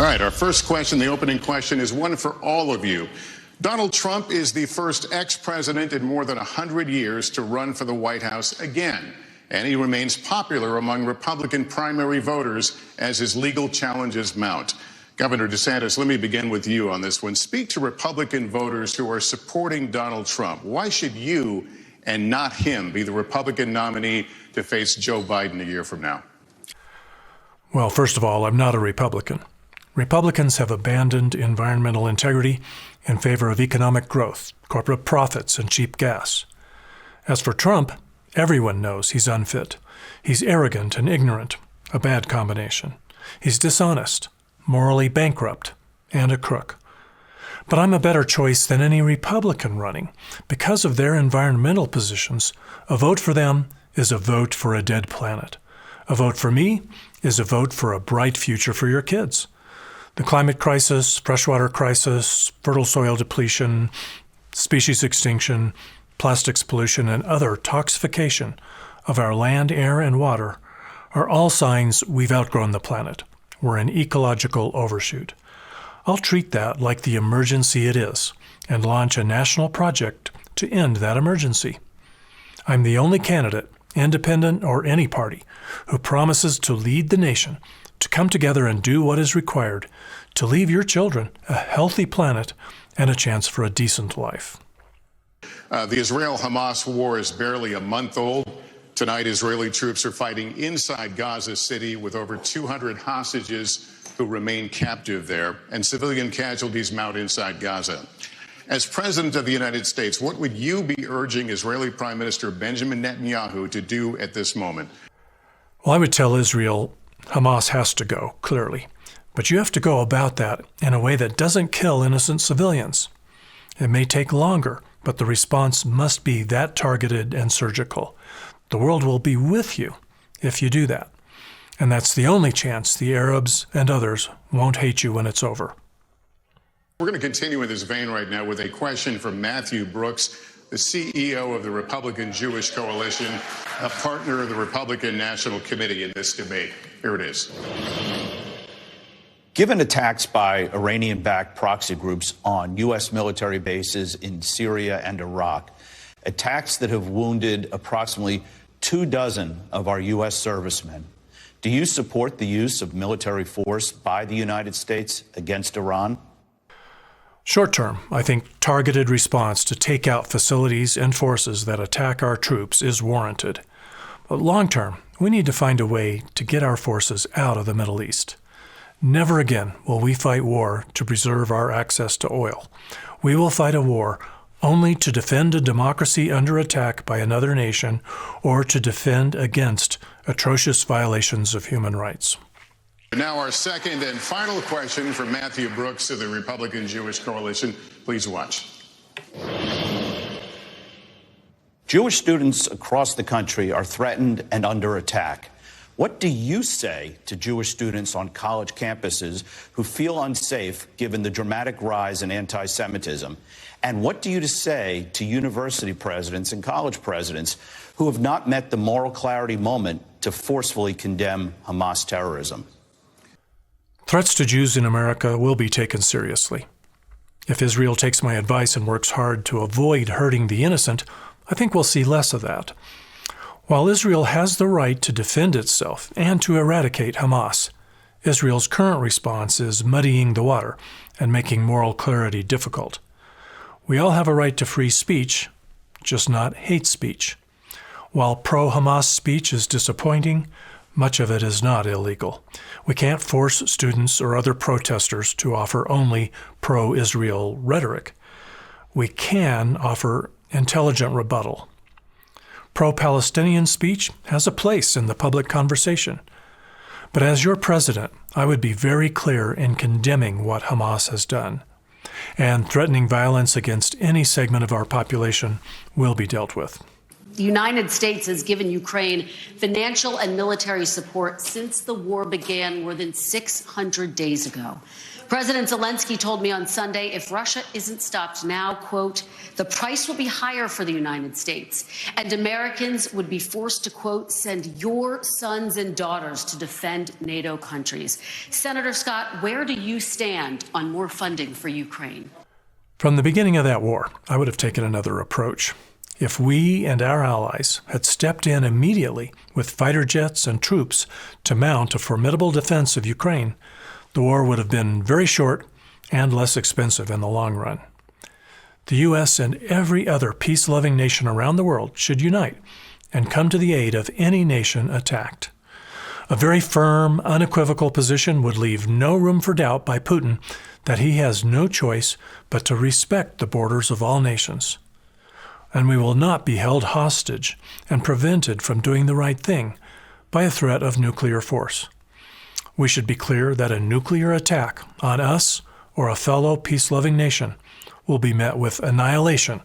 All right, our first question, the opening question, is one for all of you. Donald Trump is the first ex-president in more than 100 years to run for the White House again, and he remains popular among Republican primary voters as his legal challenges mount. Governor DeSantis, let me begin with you on this one. Speak to Republican voters who are supporting Donald Trump. Why should you and not him be the Republican nominee to face Joe Biden a year from now? Well, first of all, I'm not a Republican. Republicans have abandoned environmental integrity in favor of economic growth, corporate profits, and cheap gas. As for Trump, everyone knows he's unfit. He's arrogant and ignorant, a bad combination. He's dishonest, morally bankrupt, and a crook. But I'm a better choice than any Republican running. Because of their environmental positions, a vote for them is a vote for a dead planet. A vote for me is a vote for a bright future for your kids. The climate crisis, freshwater crisis, fertile soil depletion, species extinction, plastics pollution, and other toxification of our land, air, and water are all signs we've outgrown the planet. We're an ecological overshoot. I'll treat that like the emergency it is and launch a national project to end that emergency. I'm the only candidate, independent or any party, who promises to lead the nation to come together and do what is required to leave your children a healthy planet and a chance for a decent life. The Israel-Hamas war is barely a month old. Tonight, Israeli troops are fighting inside Gaza City with over 200 hostages who remain captive there, and civilian casualties mount inside Gaza. As President of the United States, what would you be urging Israeli Prime Minister Benjamin Netanyahu to do at this moment? Well, I would tell Israel Hamas has to go, clearly. But you have to go about that in a way that doesn't kill innocent civilians. It may take longer, but the response must be that targeted and surgical. The world will be with you if you do that. And that's the only chance the Arabs and others won't hate you when it's over. We're going to continue in this vein right now with a question from Matthew Brooks, the CEO of the Republican Jewish Coalition, a partner of the Republican National Committee in this debate. Here it is. Given attacks by Iranian-backed proxy groups on U.S. military bases in Syria and Iraq, attacks that have wounded approximately 24 of our U.S. servicemen, do you support the use of military force by the United States against Iran? Short term, I think targeted response to take out facilities and forces that attack our troops is warranted. But long term, we need to find a way to get our forces out of the Middle East. Never again will we fight war to preserve our access to oil. We will fight a war only to defend a democracy under attack by another nation or to defend against atrocious violations of human rights. Now our second and final question from Matthew Brooks of the Republican Jewish Coalition. Please watch. Jewish students across the country are threatened and under attack. What do you say to Jewish students on college campuses who feel unsafe given the dramatic rise in anti-Semitism? And what do you say to university presidents and college presidents who have not met the moral clarity moment to forcefully condemn Hamas terrorism? Threats to Jews in America will be taken seriously. If Israel takes my advice and works hard to avoid hurting the innocent, I think we'll see less of that. While Israel has the right to defend itself and to eradicate Hamas, Israel's current response is muddying the water and making moral clarity difficult. We all have a right to free speech, just not hate speech. While pro-Hamas speech is disappointing, much of it is not illegal. We can't force students or other protesters to offer only pro-Israel rhetoric. We can offer intelligent rebuttal. Pro-Palestinian speech has a place in the public conversation. But as your president, I would be very clear in condemning what Hamas has done, and threatening violence against any segment of our population will be dealt with. The United States has given Ukraine financial and military support since the war began more than 600 days ago. President Zelensky told me on Sunday if Russia isn't stopped now, quote, the price will be higher for the United States, and Americans would be forced to, quote, send your sons and daughters to defend NATO countries. Senator Scott, where do you stand on more funding for Ukraine? From the beginning of that war, I would have taken another approach. If we and our allies had stepped in immediately with fighter jets and troops to mount a formidable defense of Ukraine, the war would have been very short and less expensive in the long run. The U.S. and every other peace-loving nation around the world should unite and come to the aid of any nation attacked. A very firm, unequivocal position would leave no room for doubt by Putin that he has no choice but to respect the borders of all nations. And we will not be held hostage and prevented from doing the right thing by a threat of nuclear force. We should be clear that a nuclear attack on us or a fellow peace-loving nation will be met with annihilation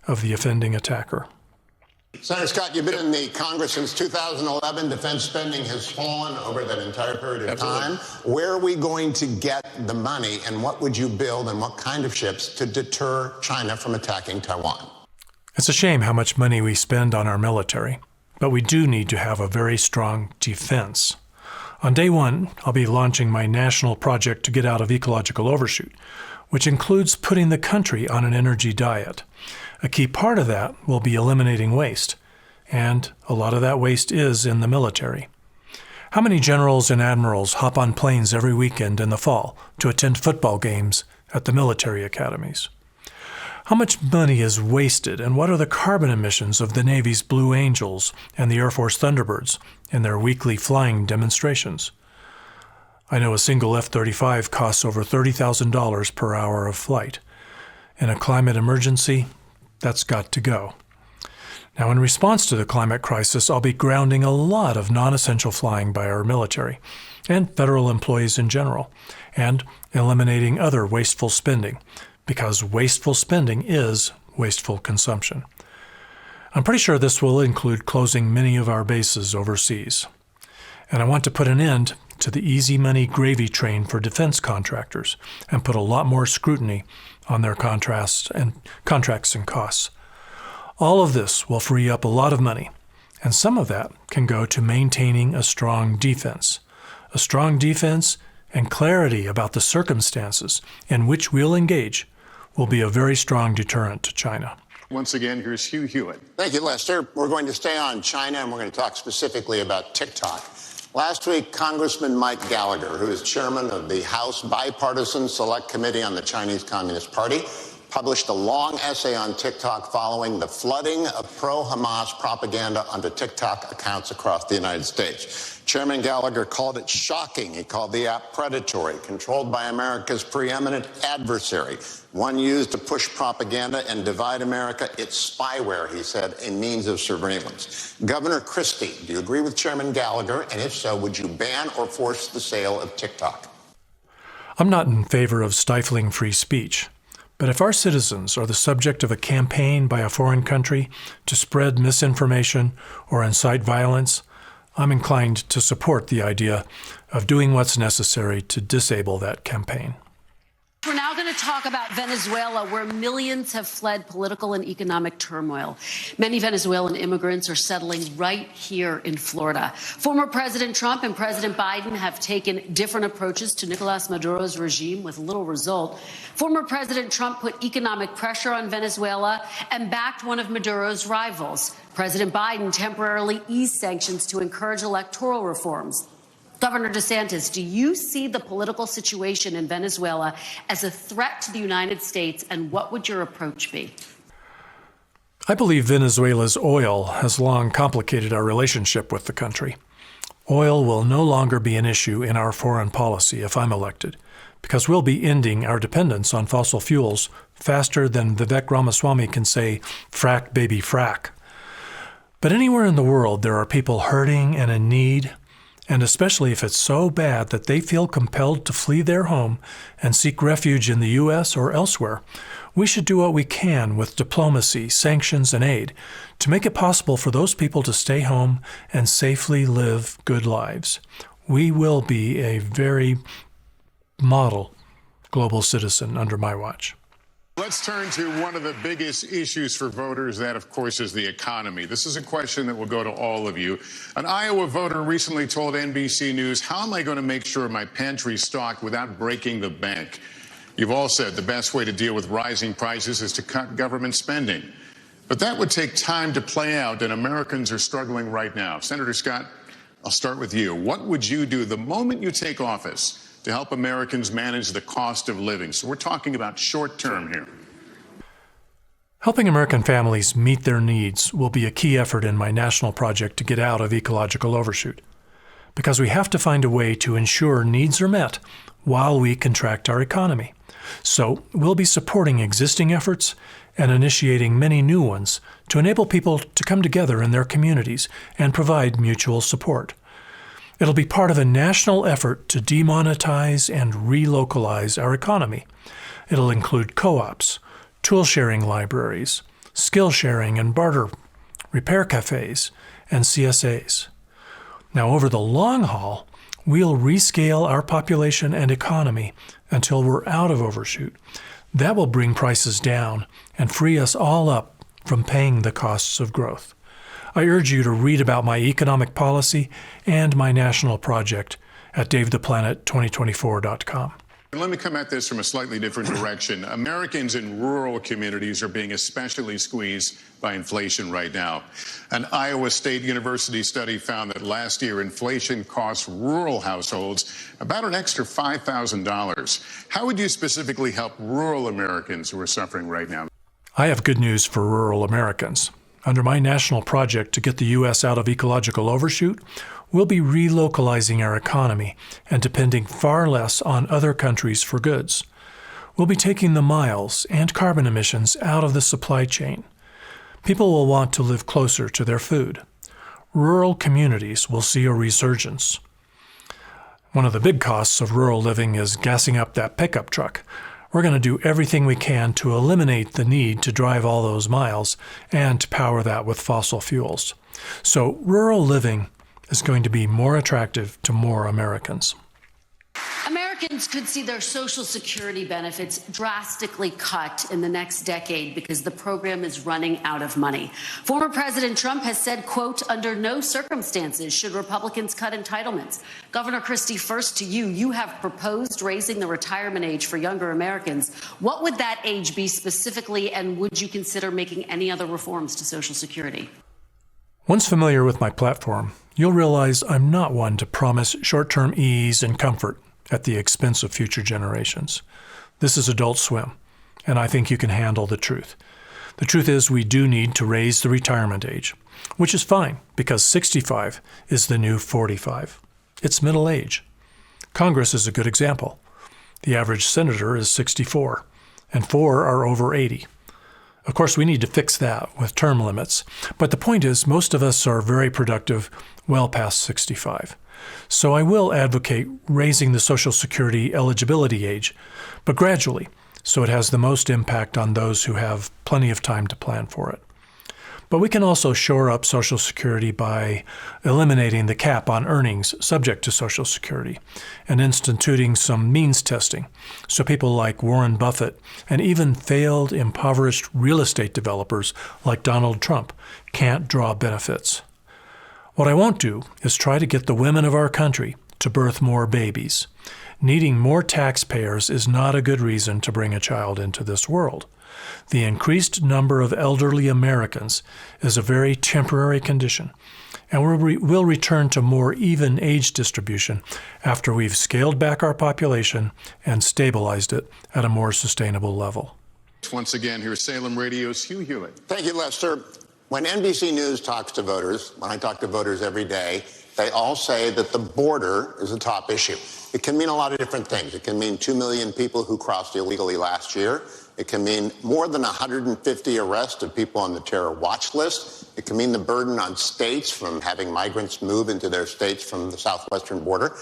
of the offending attacker. Senator Scott, you've been in the Congress since 2011. Defense spending has fallen over that entire period of time. Where are we going to get the money, and what would you build and what kind of ships to deter China from attacking Taiwan? It's a shame how much money we spend on our military, but we do need to have a very strong defense. On day one, I'll be launching my national project to get out of ecological overshoot, which includes putting the country on an energy diet. A key part of that will be eliminating waste, and a lot of that waste is in the military. How many generals and admirals hop on planes every weekend in the fall to attend football games at the military academies? How much money is wasted, and what are the carbon emissions of the Navy's Blue Angels and the Air Force Thunderbirds in their weekly flying demonstrations? I know a single F-35 costs over $30,000 per hour of flight. In a climate emergency, that's got to go. Now, in response to the climate crisis, I'll be grounding a lot of non-essential flying by our military and federal employees in general, and eliminating other wasteful spending, because wasteful spending is wasteful consumption. I'm pretty sure this will include closing many of our bases overseas. And I want to put an end to the easy money gravy train for defense contractors and put a lot more scrutiny on their contracts and costs. All of this will free up a lot of money, and some of that can go to maintaining a strong defense. A strong defense and clarity about the circumstances in which we'll engage will be a very strong deterrent to China. Once again, here's Hugh Hewitt. Thank you, Lester. We're going to stay on China, and we're going to talk specifically about TikTok. Last week, Congressman Mike Gallagher, who is chairman of the House Bipartisan Select Committee on the Chinese Communist Party, published a long essay on TikTok following the flooding of pro-Hamas propaganda onto TikTok accounts across the United States. Chairman Gallagher called it shocking. He called the app predatory, controlled by America's preeminent adversary, one used to push propaganda and divide America. It's spyware, he said, a means of surveillance. Governor Christie, do you agree with Chairman Gallagher? And if so, would you ban or force the sale of TikTok? I'm not in favor of stifling free speech. But if our citizens are the subject of a campaign by a foreign country to spread misinformation or incite violence, I'm inclined to support the idea of doing what's necessary to disable that campaign. We're now going to talk about Venezuela, where millions have fled political and economic turmoil. Many Venezuelan immigrants are settling right here in Florida. Former President Trump and President Biden have taken different approaches to Nicolas Maduro's regime with little result. Former President Trump put economic pressure on Venezuela and backed one of Maduro's rivals. President Biden temporarily eased sanctions to encourage electoral reforms. Governor DeSantis, do you see the political situation in Venezuela as a threat to the United States, and what would your approach be? I believe Venezuela's oil has long complicated our relationship with the country. Oil will no longer be an issue in our foreign policy if I'm elected, because we'll be ending our dependence on fossil fuels faster than Vivek Ramaswamy can say, "Frack, baby, frack." But anywhere in the world there are people hurting and in need, and especially if it's so bad that they feel compelled to flee their home and seek refuge in the U.S. or elsewhere, we should do what we can with diplomacy, sanctions, and aid to make it possible for those people to stay home and safely live good lives. We will be a very model global citizen under my watch. Let's turn to one of the biggest issues for voters. That, of course, is the economy. This is a question that will go to all of you. An Iowa voter recently told NBC News, "How am I going to make sure my pantry's stocked without breaking the bank?" You've all said the best way to deal with rising prices is to cut government spending. But that would take time to play out, and Americans are struggling right now. Senator Scott, I'll start with you. What would you do the moment you take office to help Americans manage the cost of living? So we're talking about short term here. Helping American families meet their needs will be a key effort in my national project to get out of ecological overshoot, because we have to find a way to ensure needs are met while we contract our economy. So we'll be supporting existing efforts and initiating many new ones to enable people to come together in their communities and provide mutual support. It'll be part of a national effort to demonetize and relocalize our economy. It'll include co-ops, tool-sharing libraries, skill-sharing and barter, repair cafes, and CSAs. Now, over the long haul, we'll rescale our population and economy until we're out of overshoot. That will bring prices down and free us all up from paying the costs of growth. I urge you to read about my economic policy and my national project at DaveThePlanet2024.com. Let me come at this from a slightly different direction. Americans in rural communities are being especially squeezed by inflation right now. An Iowa State University study found that last year inflation cost rural households about an extra $5,000. How would you specifically help rural Americans who are suffering right now? I have good news for rural Americans. Under my national project to get the U.S. out of ecological overshoot, we'll be relocalizing our economy and depending far less on other countries for goods. We'll be taking the miles and carbon emissions out of the supply chain. People will want to live closer to their food. Rural communities will see a resurgence. One of the big costs of rural living is gassing up that pickup truck. We're going to do everything we can to eliminate the need to drive all those miles and to power that with fossil fuels. So rural living is going to be more attractive to more Americans. Americans could see their Social Security benefits drastically cut in the next decade because the program is running out of money. Former President Trump has said, quote, "Under no circumstances should Republicans cut entitlements." Governor Christie, first to you. You have proposed raising the retirement age for younger Americans. What would that age be specifically, and would you consider making any other reforms to Social Security? Once familiar with my platform, you'll realize I'm not one to promise short-term ease and comfort at the expense of future generations. This is Adult Swim, and I think you can handle the truth. The truth is we do need to raise the retirement age, which is fine because 65 is the new 45. It's middle age. Congress is a good example. The average senator is 64, and 4 are over 80. Of course, we need to fix that with term limits, but the point is most of us are very productive well past 65. So I will advocate raising the Social Security eligibility age, but gradually, so it has the most impact on those who have plenty of time to plan for it. But we can also shore up Social Security by eliminating the cap on earnings subject to Social Security and instituting some means testing so people like Warren Buffett and even failed impoverished real estate developers like Donald Trump can't draw benefits. What I won't do is try to get the women of our country to birth more babies. Needing more taxpayers is not a good reason to bring a child into this world. The increased number of elderly Americans is a very temporary condition, and we'll return to more even age distribution after we've scaled back our population and stabilized it at a more sustainable level. Once again, here's Salem Radio's Hugh Hewitt. Thank you, Lester. When NBC News talks to voters, when I talk to voters every day, they all say that the border is a top issue. It can mean a lot of different things. It can mean 2 million people who crossed illegally last year. It can mean more than 150 arrests of people on the terror watch list. It can mean the burden on states from having migrants move into their states from the southwestern border.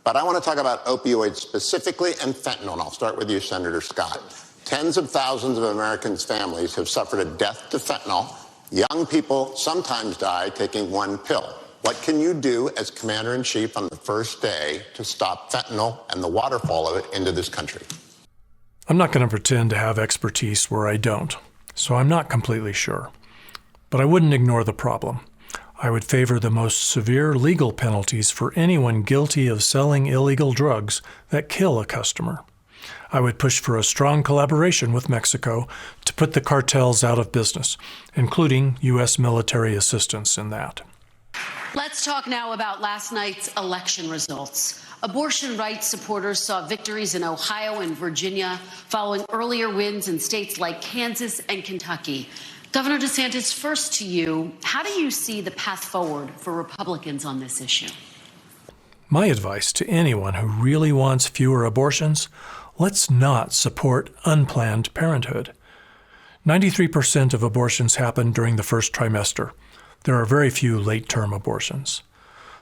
But I want to talk about opioids specifically and fentanyl. And I'll start with you, Senator Scott. Tens of thousands of Americans' families have suffered a death to fentanyl. Young people sometimes die taking one pill. What can you do as Commander-in-Chief on the first day to stop fentanyl and the waterfall of it into this country? I'm not going to pretend to have expertise where I don't, so I'm not completely sure. But I wouldn't ignore the problem. I would favor the most severe legal penalties for anyone guilty of selling illegal drugs that kill a customer. I would push for a strong collaboration with Mexico to put the cartels out of business, including U.S. military assistance in that. Let's talk now about last night's election results. Abortion rights supporters saw victories in Ohio and Virginia following earlier wins in states like Kansas and Kentucky. Governor DeSantis, first to you, how do you see the path forward for Republicans on this issue? My advice to anyone who really wants fewer abortions, let's not support unplanned parenthood. 93% of abortions happen during the first trimester. There are very few late-term abortions.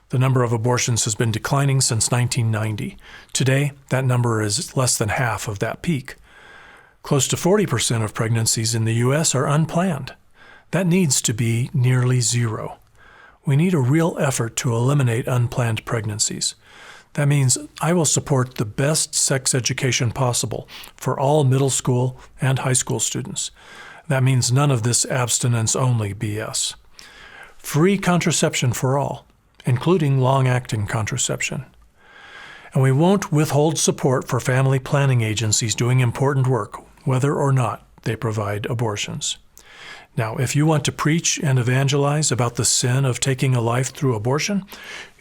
The number of abortions has been declining since 1990. Today, that number is less than half of that peak. Close to 40% of pregnancies in the U.S. are unplanned. That needs to be nearly zero. We need a real effort to eliminate unplanned pregnancies. That means I will support the best sex education possible for all middle school and high school students. That means none of this abstinence-only BS. Free contraception for all, including long-acting contraception. And we won't withhold support for family planning agencies doing important work, whether or not they provide abortions. Now, if you want to preach and evangelize about the sin of taking a life through abortion,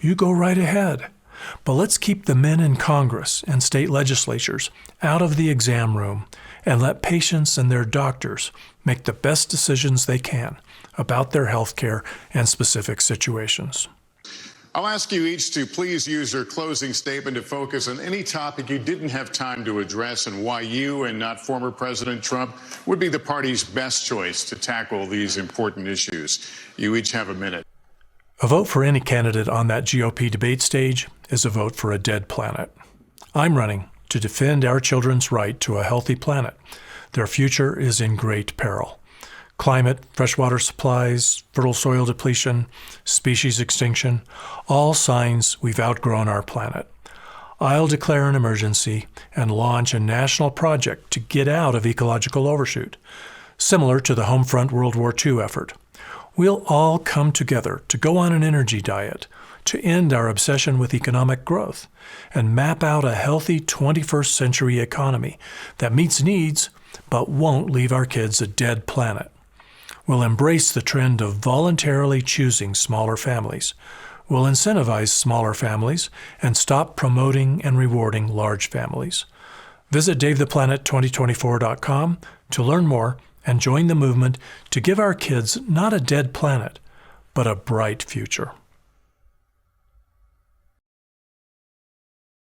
you go right ahead. But let's keep the men in Congress and state legislatures out of the exam room and let patients and their doctors make the best decisions they can about their health care and specific situations. I'll ask you each to please use your closing statement to focus on any topic you didn't have time to address and why you and not former President Trump would be the party's best choice to tackle these important issues. You each have a minute. A vote for any candidate on that GOP debate stage is a vote for a dead planet. I'm running to defend our children's right to a healthy planet. Their future is in great peril. Climate, freshwater supplies, fertile soil depletion, species extinction, all signs we've outgrown our planet. I'll declare an emergency and launch a national project to get out of ecological overshoot, similar to the Homefront World War II effort. We'll all come together to go on an energy diet, to end our obsession with economic growth, and map out a healthy 21st century economy that meets needs but won't leave our kids a dead planet. We'll embrace the trend of voluntarily choosing smaller families. We'll incentivize smaller families and stop promoting and rewarding large families. Visit DaveThePlanet2024.com to learn more and join the movement to give our kids not a dead planet, but a bright future.